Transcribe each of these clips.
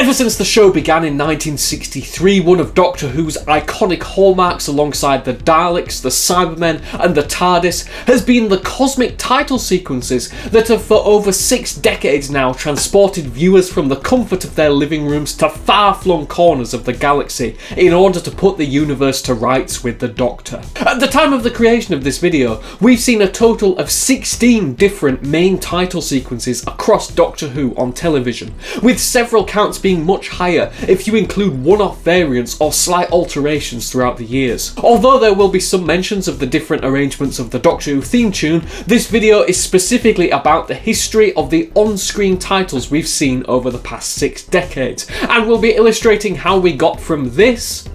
Ever since the show began in 1963, one of Doctor Who's iconic hallmarks alongside the Daleks, the Cybermen and the TARDIS has been the cosmic title sequences that have for over 6 decades now transported viewers from the comfort of their living rooms to far-flung corners of the galaxy in order to put the universe to rights with the Doctor. At the time of the creation of this video, we've seen a total of 16 different main title sequences across Doctor Who on television, with several counts being much higher if you include one-off variants or slight alterations throughout the years. Although there will be some mentions of the different arrangements of the Doctor Who theme tune, this video is specifically about the history of the on-screen titles we've seen over the past 6 decades, and will be illustrating how we got from this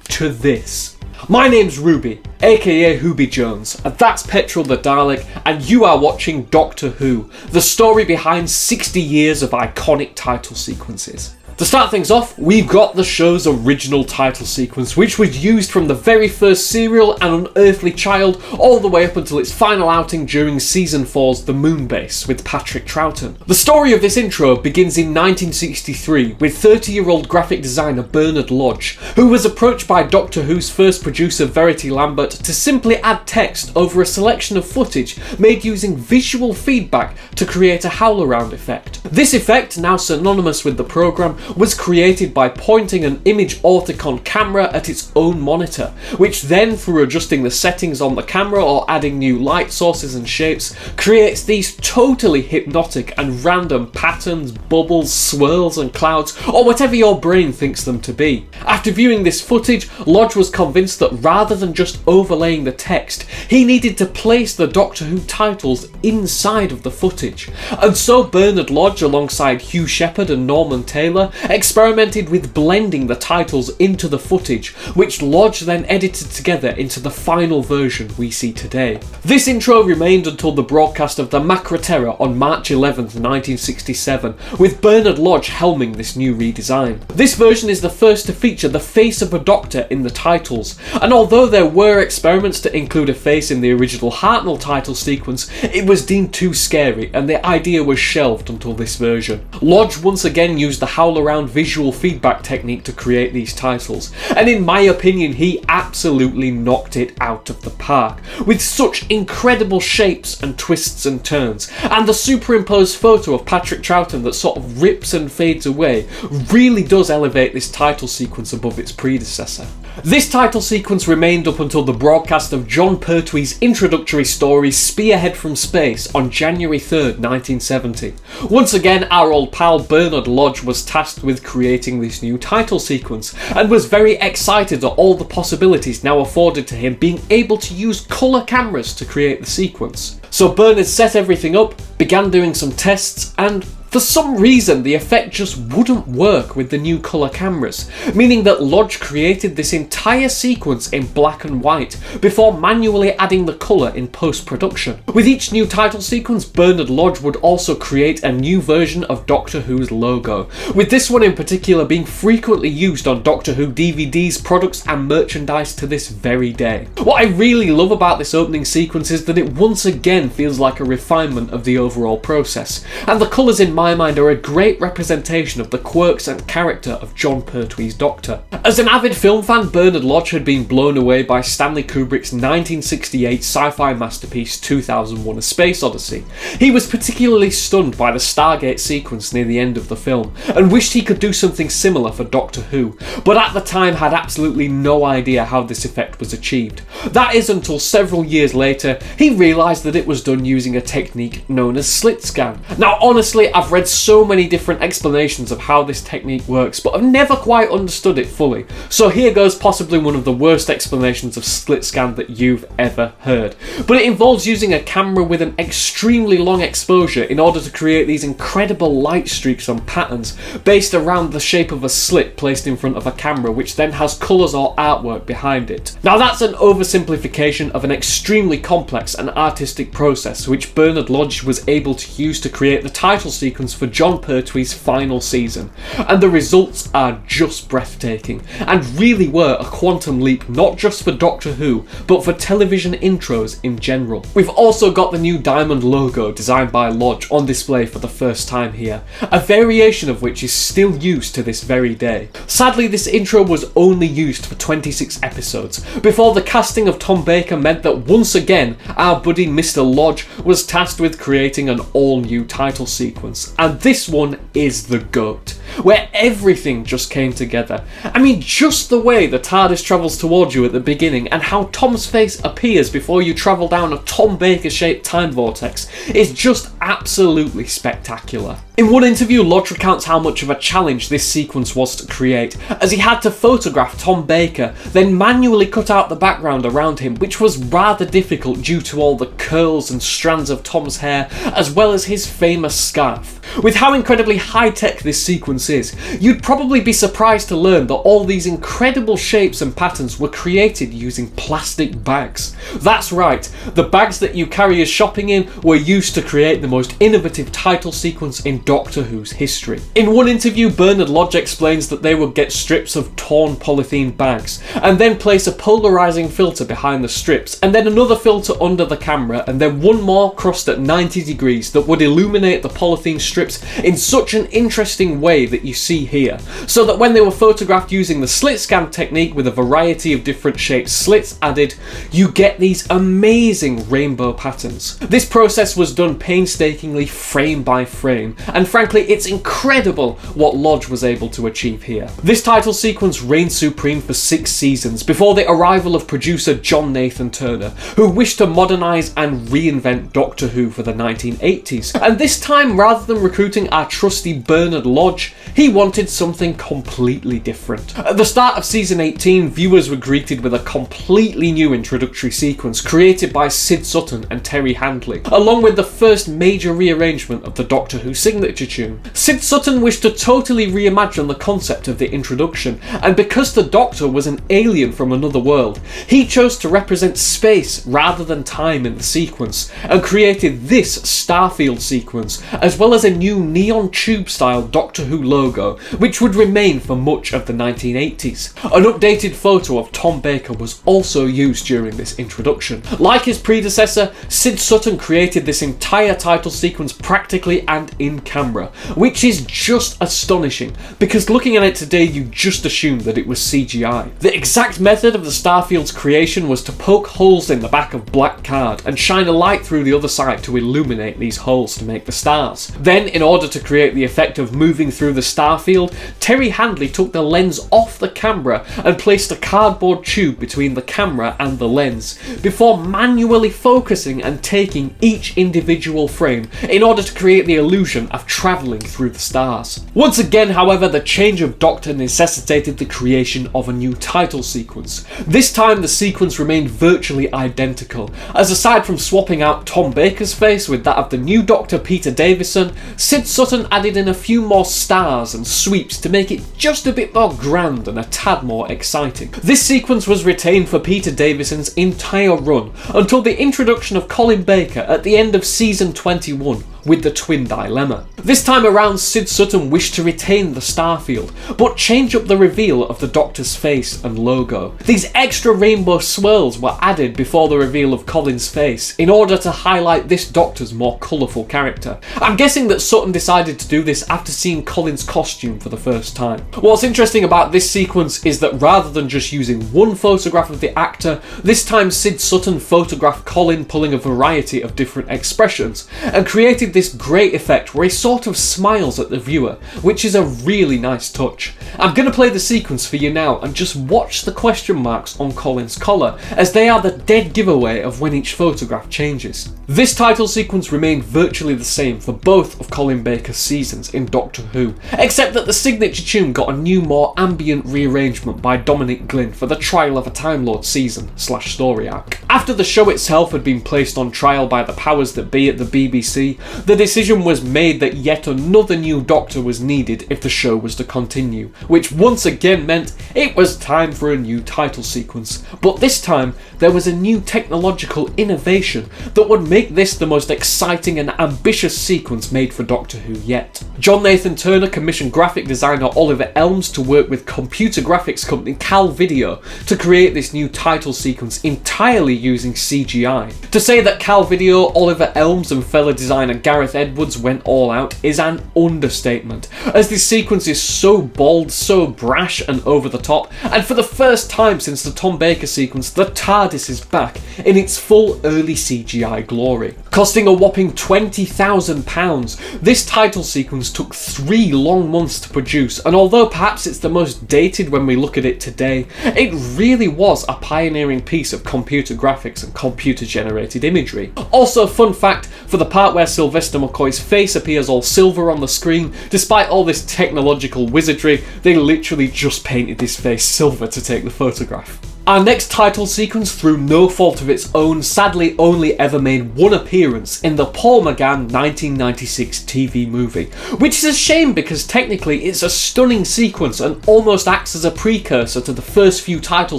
to this. My name's Ruby, aka Hooby Jones, and that's Petrol the Dalek, and you are watching Doctor Who, the story behind 60 years of iconic title sequences. To start things off, we've got the show's original title sequence, which was used from the very first serial, An Unearthly Child, all the way up until its final outing during Season 4's The Moon Base with Patrick Troughton. The story of this intro begins in 1963 with 30-year-old graphic designer Bernard Lodge, who was approached by Doctor Who's first producer Verity Lambert to simply add text over a selection of footage made using visual feedback to create a howlaround effect. This effect, now synonymous with the programme, was created by pointing an image orthicon camera at its own monitor, which then, through adjusting the settings on the camera or adding new light sources and shapes, creates these totally hypnotic and random patterns, bubbles, swirls and clouds, or whatever your brain thinks them to be. After viewing this footage, Lodge was convinced that rather than just overlaying the text, he needed to place the Doctor Who titles inside of the footage. And so Bernard Lodge, alongside Hugh Shepherd and Norman Taylor, experimented with blending the titles into the footage, which Lodge then edited together into the final version we see today. This intro remained until the broadcast of the Macra Terror on March 11th, 1967, with Bernard Lodge helming this new redesign. This version is the first to feature the face of a Doctor in the titles, and although there were experiments to include a face in the original Hartnell title sequence, it was deemed too scary and the idea was shelved until this version. Lodge once again used the howlaround visual feedback technique to create these titles, and in my opinion he absolutely knocked it out of the park, with such incredible shapes and twists and turns, and the superimposed photo of Patrick Troughton that sort of rips and fades away really does elevate this title sequence above its predecessor. This title sequence remained up until the broadcast of John Pertwee's introductory story Spearhead from Space on January 3rd, 1970. Once again, our old pal Bernard Lodge was tasked with creating this new title sequence, and was very excited at all the possibilities now afforded to him being able to use colour cameras to create the sequence. So Bernard set everything up, began doing some tests, and for some reason the effect just wouldn't work with the new colour cameras, meaning that Lodge created this entire sequence in black and white before manually adding the colour in post-production. With each new title sequence, Bernard Lodge would also create a new version of Doctor Who's logo, with this one in particular being frequently used on Doctor Who DVDs, products and merchandise to this very day. What I really love about this opening sequence is that it once again feels like a refinement of the overall process, and the colours in my mind are a great representation of the quirks and character of John Pertwee's Doctor. As an avid film fan, Bernard Lodge had been blown away by Stanley Kubrick's 1968 sci-fi masterpiece 2001: A Space Odyssey. He was particularly stunned by the Stargate sequence near the end of the film, and wished he could do something similar for Doctor Who, but at the time had absolutely no idea how this effect was achieved. That is until several years later, he realised that it was done using a technique known as slit scan. Now honestly, I've read so many different explanations of how this technique works, but I've never quite understood it fully. So here goes possibly one of the worst explanations of slit scan that you've ever heard. But it involves using a camera with an extremely long exposure in order to create these incredible light streaks and patterns based around the shape of a slit placed in front of a camera, which then has colours or artwork behind it. Now that's an oversimplification of an extremely complex and artistic process which Bernard Lodge was able to use to create the title sequence sequence for Jon Pertwee's final season, and the results are just breathtaking, and really were a quantum leap not just for Doctor Who, but for television intros in general. We've also got the new diamond logo designed by Lodge on display for the first time here, a variation of which is still used to this very day. Sadly, this intro was only used for 26 episodes, before the casting of Tom Baker meant that once again, our buddy Mr. Lodge was tasked with creating an all-new title sequence, and this one is the GOAT, where everything just came together. I mean, just the way the TARDIS travels towards you at the beginning, and how Tom's face appears before you travel down a Tom Baker-shaped time vortex is just absolutely spectacular. In one interview, Lodge recounts how much of a challenge this sequence was to create, as he had to photograph Tom Baker, then manually cut out the background around him, which was rather difficult due to all the curls and strands of Tom's hair, as well as his famous scarf. With how incredibly high-tech this sequence is, you'd probably be surprised to learn that all these incredible shapes and patterns were created using plastic bags. That's right, the bags that you carry as shopping in were used to create the most innovative title sequence in Doctor Who's history. In one interview, Bernard Lodge explains that they would get strips of torn polythene bags, and then place a polarising filter behind the strips, and then another filter under the camera, and then one more crossed at 90 degrees that would illuminate the polythene strips in such an interesting way that you see here, so that when they were photographed using the slit scan technique with a variety of different shaped slits added, you get these amazing rainbow patterns. This process was done painstakingly, frame by frame, and frankly it's incredible what Lodge was able to achieve here. This title sequence reigned supreme for 6 seasons before the arrival of producer John Nathan Turner, who wished to modernise and reinvent Doctor Who for the 1980s, and this time, rather than recruiting our trusty Bernard Lodge, he wanted something completely different. At the start of season 18, viewers were greeted with a completely new introductory sequence created by Sid Sutton and Terry Handley, along with the first major rearrangement of the Doctor Who signature tune. Sid Sutton wished to totally reimagine the concept of the introduction, and because the Doctor was an alien from another world, he chose to represent space rather than time in the sequence, and created this Starfield sequence, as well as a new neon tube style Doctor Who logo, which would remain for much of the 1980s. An updated photo of Tom Baker was also used during this introduction. Like his predecessor, Sid Sutton created this entire title sequence practically and in camera, which is just astonishing, because looking at it today you just assume that it was CGI. The exact method of the Starfield's creation was to poke holes in the back of black card and shine a light through the other side to illuminate these holes to make the stars. Then, in order to create the effect of moving through the starfield, Terry Handley took the lens off the camera and placed a cardboard tube between the camera and the lens, before manually focusing and taking each individual frame in order to create the illusion of travelling through the stars. Once again, however, the change of Doctor necessitated the creation of a new title sequence. This time the sequence remained virtually identical, as aside from swapping out Tom Baker's face with that of the new Doctor Peter Davison, Sid Sutton added in a few more stars and sweeps to make it just a bit more grand and a tad more exciting. This sequence was retained for Peter Davison's entire run until the introduction of Colin Baker at the end of season 21 with the Twin Dilemma. This time around, Sid Sutton wished to retain the Starfield, but change up the reveal of the Doctor's face and logo. These extra rainbow swirls were added before the reveal of Colin's face, in order to highlight this Doctor's more colourful character. I'm guessing that Sutton decided to do this after seeing Colin's costume for the first time. What's interesting about this sequence is that rather than just using one photograph of the actor, this time Sid Sutton photographed Colin pulling a variety of different expressions, and created this great effect where he sort of smiles at the viewer, which is a really nice touch. I'm going to play the sequence for you now and just watch the question marks on Colin's collar, as they are the dead giveaway of when each photograph changes. This title sequence remained virtually the same for both of Colin Baker's seasons in Doctor Who, except that the signature tune got a new, more ambient rearrangement by Dominic Glynn for the Trial of a Time Lord season/story arc. After the show itself had been placed on trial by the powers that be at the BBC, the decision was made that yet another new Doctor was needed if the show was to continue, which once again meant it was time for a new title sequence. But this time, there was a new technological innovation that would make this the most exciting and ambitious sequence made for Doctor Who yet. John Nathan Turner commissioned graphic designer Oliver Elms to work with computer graphics company Cal Video to create this new title sequence entirely using CGI. To say that Cal Video, Oliver Elms and fellow designer Gareth Edwards went all out is an understatement, as this sequence is so bold, so brash and over the top, and for the first time since the Tom Baker sequence, the TARDIS is back in its full early CGI glory. Costing a whopping £20,000, this title sequence took 3 long months to produce, and although perhaps it's the most dated when we look at it today, it really was a pioneering piece of computer graphics and computer generated imagery. Also, fun fact, for the part where Sylvester McCoy's face appears all silver on the screen, despite all this technological wizardry, they literally just painted his face silver to take the photograph. Our next title sequence, through no fault of its own, sadly only ever made one appearance in the Paul McGann 1996 TV movie, which is a shame because technically it's a stunning sequence and almost acts as a precursor to the first few title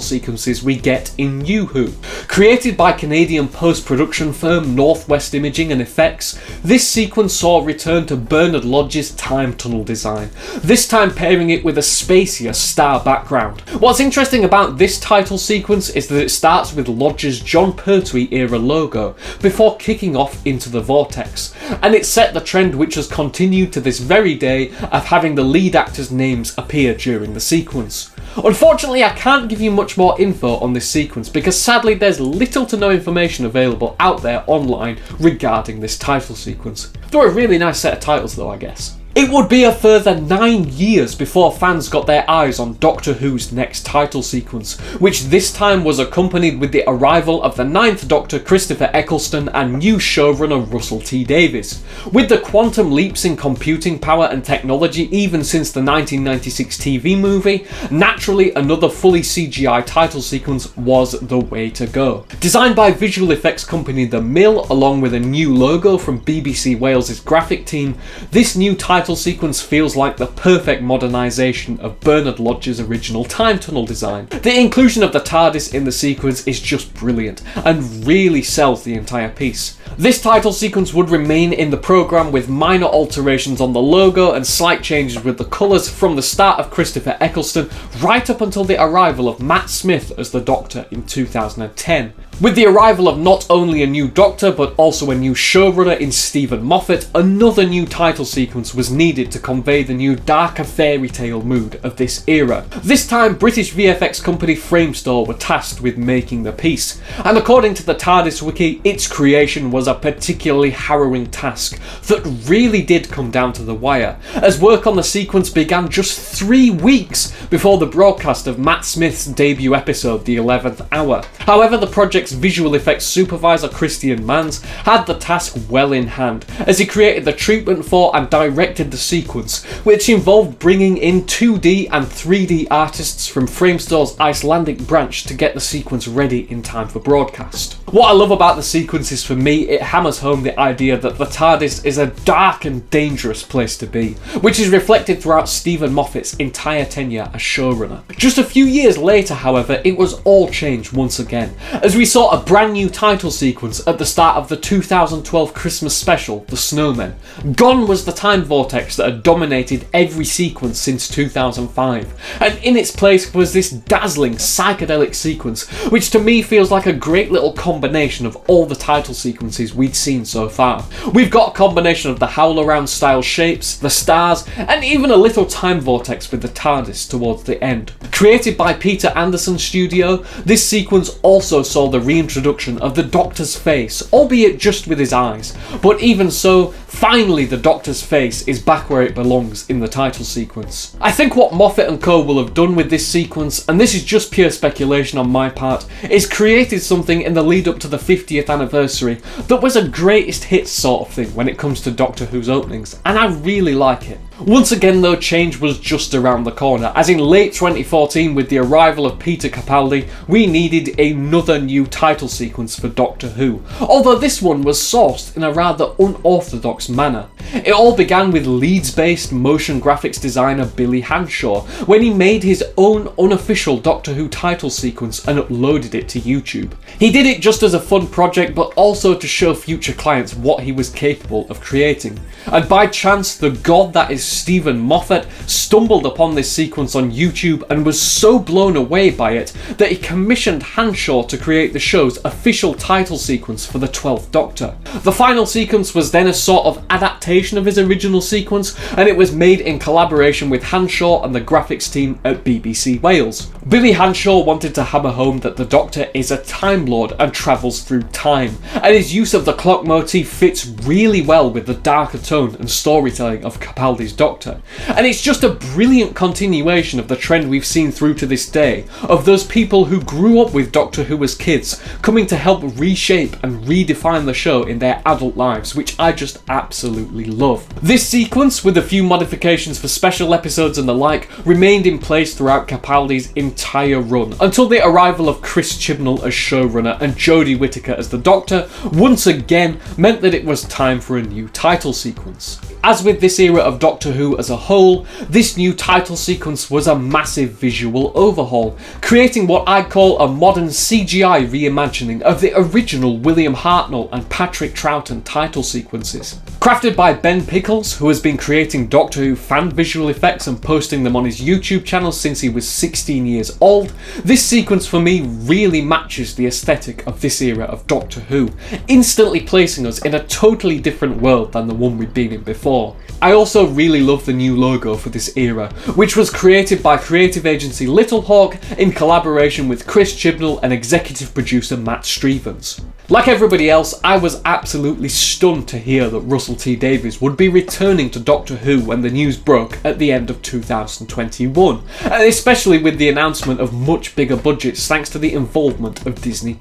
sequences we get in New Who. Created by Canadian post-production firm Northwest Imaging and Effects, this sequence saw a return to Bernard Lodge's time tunnel design, this time pairing it with a spacier star background. What's interesting about this title sequence is that it starts with Lodge's John Pertwee era logo before kicking off into the vortex, and it set the trend which has continued to this very day of having the lead actors' names appear during the sequence. Unfortunately, I can't give you much more info on this sequence because sadly there's little to no information available out there online regarding this title sequence. They're a really nice set of titles though, I guess. It would be a further 9 years before fans got their eyes on Doctor Who's next title sequence, which this time was accompanied with the arrival of the 9th Doctor Christopher Eccleston and new showrunner Russell T Davies. With the quantum leaps in computing power and technology even since the 1996 TV movie, naturally another fully CGI title sequence was the way to go. Designed by visual effects company The Mill along with a new logo from BBC Wales's graphic team, this new title sequence feels like the perfect modernisation of Bernard Lodge's original time tunnel design. The inclusion of the TARDIS in the sequence is just brilliant and really sells the entire piece. This title sequence would remain in the programme with minor alterations on the logo and slight changes with the colours from the start of Christopher Eccleston right up until the arrival of Matt Smith as the Doctor in 2010. With the arrival of not only a new Doctor but also a new showrunner in Stephen Moffat, another new title sequence was needed to convey the new darker fairy tale mood of this era. This time British VFX company Framestore were tasked with making the piece, and according to the TARDIS wiki, its creation was a particularly harrowing task that really did come down to the wire, as work on the sequence began just 3 weeks before the broadcast of Matt Smith's debut episode, The 11th Hour. However, the project's visual effects supervisor Christian Mans had the task well in hand, as he created the treatment for and directed the sequence, which involved bringing in 2D and 3D artists from Framestore's Icelandic branch to get the sequence ready in time for broadcast. What I love about the sequence is, for me, it hammers home the idea that the TARDIS is a dark and dangerous place to be, which is reflected throughout Stephen Moffat's entire tenure as showrunner. Just a few years later, however, it was all changed once again, as we saw a brand new title sequence at the start of the 2012 Christmas special, The Snowmen. Gone was the time vortex that had dominated every sequence since 2005, and in its place was this dazzling psychedelic sequence, which to me feels like a great little combination of all the title sequences we'd seen so far. We've got a combination of the howlaround style shapes, the stars, and even a little time vortex with the TARDIS towards the end. Created by Peter Anderson's studio, this sequence also saw the reintroduction of the Doctor's face, albeit just with his eyes, but even so, finally the Doctor's face is back where it belongs in the title sequence. I think what Moffat and co will have done with this sequence, and this is just pure speculation on my part, is created something in the lead up to the 50th anniversary that was a greatest hits sort of thing when it comes to Doctor Who's openings, and I really like it. Once again though, change was just around the corner, as in late 2014 with the arrival of Peter Capaldi, we needed another new title sequence for Doctor Who, although this one was sourced in a rather unorthodox manner. It all began with Leeds-based motion graphics designer Billy Hanshaw, when he made his own unofficial Doctor Who title sequence and uploaded it to YouTube. He did it just as a fun project, but also to show future clients what he was capable of creating. And by chance, the god that is Stephen Moffat stumbled upon this sequence on YouTube and was so blown away by it that he commissioned Hanshaw to create the show's official title sequence for the 12th Doctor. The final sequence was then a sort of adaptation of his original sequence, and it was made in collaboration with Hanshaw and the graphics team at BBC Wales. Billy Hanshaw wanted to hammer home that the Doctor is a Time Lord and travels through time, and his use of the clock motif fits really well with the darker tone and storytelling of Capaldi's Doctor. And it's just a brilliant continuation of the trend we've seen through to this day, of those people who grew up with Doctor Who as kids coming to help reshape and redefine the show in their adult lives, which I just absolutely love. This sequence, with a few modifications for special episodes and the like, remained in place throughout Capaldi's entire run, until the arrival of Chris Chibnall as showrunner and Jodie Whittaker as the Doctor once again meant that it was time for a new title sequence. As with this era of Doctor Who as a whole, this new title sequence was a massive visual overhaul, creating what I'd call a modern CGI reimagining of the original William Hartnell and Patrick Troughton title sequences. Crafted by Ben Pickles, who has been creating Doctor Who fan visual effects and posting them on his YouTube channel since he was 16 years old, this sequence for me really matches the aesthetic of this era of Doctor Who, instantly placing us in a totally different world than the one we'd been in before. I also really love the new logo for this era, which was created by creative agency Little Hawk in collaboration with Chris Chibnall and executive producer Matt Stevens. Like everybody else, I was absolutely stunned to hear that Russell T Davies would be returning to Doctor Who when the news broke at the end of 2021, and especially with the announcement of much bigger budgets thanks to the involvement of Disney+.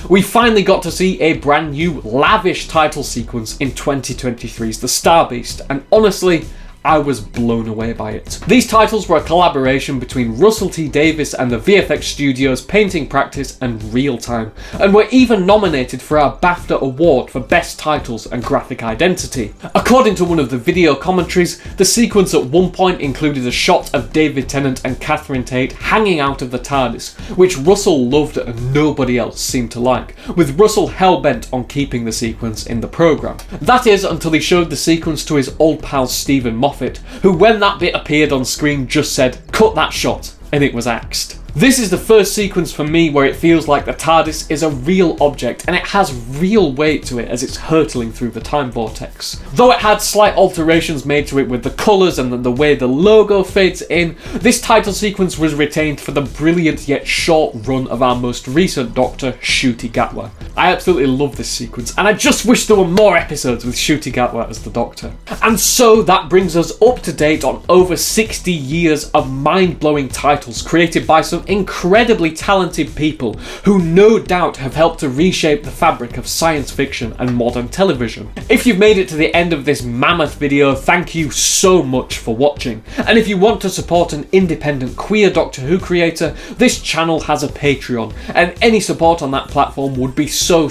We finally got to see a brand new, lavish title sequence in 2023's The Star Beast, and honestly, I was blown away by it. These titles were a collaboration between Russell T Davies and the VFX Studios Painting Practice and Real Time, and were even nominated for our BAFTA award for Best Titles and Graphic Identity. According to one of the video commentaries, the sequence at one point included a shot of David Tennant and Catherine Tate hanging out of the TARDIS, which Russell loved and nobody else seemed to like, with Russell hell-bent on keeping the sequence in the programme. That is, until he showed the sequence to his old pal Stephen Moffat, who when that bit appeared on screen just said, "Cut that shot," and it was axed. This is the first sequence for me where it feels like the TARDIS is a real object and it has real weight to it as it's hurtling through the time vortex. Though it had slight alterations made to it with the colours and the way the logo fades in, this title sequence was retained for the brilliant yet short run of our most recent Doctor, Ncuti Gatwa. I absolutely love this sequence, and I just wish there were more episodes with Ncuti Gatwa as the Doctor. And so that brings us up to date on over 60 years of mind-blowing titles created by some incredibly talented people who no doubt have helped to reshape the fabric of science fiction and modern television. If you've made it to the end of this mammoth video, thank you so much for watching. And if you want to support an independent queer Doctor Who creator, this channel has a Patreon, and any support on that platform would be so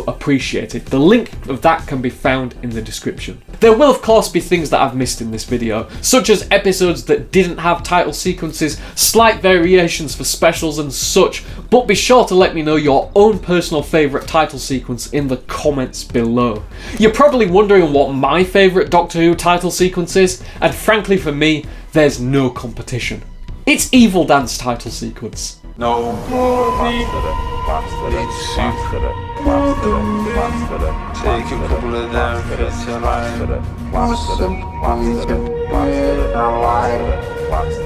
appreciated. The link of that can be found in the description. There will of course be things that I've missed in this video, such as episodes that didn't have title sequences, slight variations for specials and such, but be sure to let me know your own personal favourite title sequence in the comments below. You're probably wondering what my favourite Doctor Who title sequence is, and frankly for me, there's no competition. It's Evil Dance title sequence. No. Take a couple of them fits and